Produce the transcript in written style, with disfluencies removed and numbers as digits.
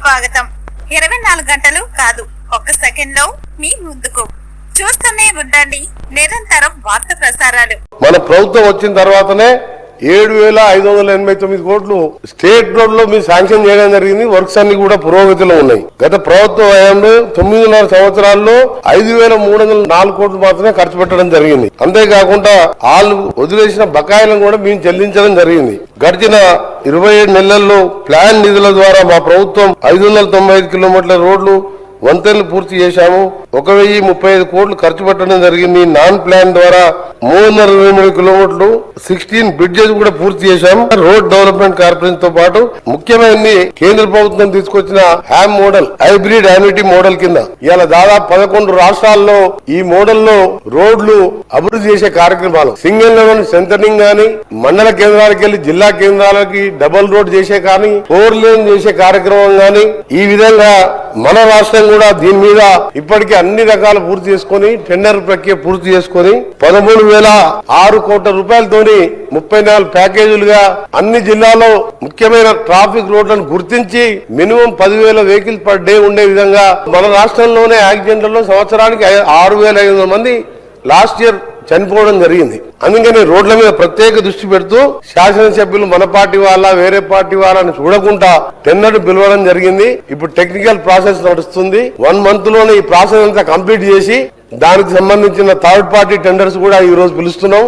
స్వాగతం. 24 గంటలు కాదు, ఒక్క సెకండ్ లో మీ ముందుకు. చూస్తూనే ఉండండి నిరంతరం వార్త ప్రసారాలు. మన ప్రభుత్వం వచ్చిన తర్వాతనే 7,589 కోట్లు స్టేట్ రోడ్ లో మీరు శాంక్షన్ చేయడం జరిగింది. వర్క్స్ అన్ని కూడా పురోగతిలో ఉన్నాయి. గత ప్రభుత్వం హయాంలో 9.5 సంవత్సరాల్లో 5,304 కోట్లు మాత్రమే ఖర్చు పెట్టడం జరిగింది. అంతేకాకుండా వాళ్ళు వదిలేసిన బకాయిలను కూడా మేము చెల్లించడం జరిగింది. గడిచిన 27 నెలల్లో ప్లాన్ నిధుల ద్వారా మా ప్రభుత్వం 595 కిలోమీటర్ల రోడ్లు వంతెనలు పూర్తి చేశాము. 1,035 కోట్లు ఖర్చు పెట్టడం జరిగింది. నాన్ ప్లాన్ ద్వారా 323 కిలోమీటర్లు 16 బ్రిడ్జెస్ కూడా పూర్తి చేశాము. రోడ్ డెవలప్మెంట్ కార్పొరేషన్ తో పాటు ముఖ్యమైనది కేంద్ర ప్రభుత్వం తీసుకొచ్చిన HAM model, hybrid annuity model కింద ఇలా దాదాపు 11 రాష్ట్రాల్లో ఈ మోడల్ లో రోడ్లు అభివృద్ధి చేసే కార్యక్రమాలు, సింగిల్ లెవెల్ సెంటరింగ్ గానీ, మండల కేంద్రాలకు వెళ్లి జిల్లా కేంద్రాలకి డబుల్ రోడ్ చేసే కానీ, 4 లేన్ చేసే కార్యక్రమం గానీ, ఈ విధంగా మన రాష్ట్రం కూడా దీని మీద ఇప్పటికే అన్ని రకాలు పూర్తి చేసుకుని టెండర్ ప్రక్రియ పూర్తి చేసుకుని 13,006 కోట్ల రూపాయలతోని 34 ప్యాకేజీలుగా అన్ని జిల్లాలో ముఖ్యమైన ట్రాఫిక్ రోడ్లను గుర్తించి మినిమం 10,000 వెహికల్స్ పర్ డే ఉండే విధంగా మన రాష్ట్రంలోనే యాక్సిడెంట్లలో సంవత్సరానికి 6,500 మంది లాస్ట్ ఇయర్ చనిపోవడం జరిగింది. అందుకని రోడ్ల మీద ప్రత్యేక దృష్టి పెడుతూ శాసనసభ్యులు మన పార్టీ వాళ్ళ వేరే పార్టీ వాళ్ళని చూడకుండా టెండర్ పిలవడం జరిగింది. ఇప్పుడు టెక్నికల్ ప్రాసెస్ నడుస్తుంది. 1 మంత్ లోనే ఈ ప్రాసెస్ అంతా కంప్లీట్ చేసి దానికి సంబంధించిన థర్డ్ పార్టీ టెండర్స్ కూడా ఈ రోజు పిలుస్తున్నాం.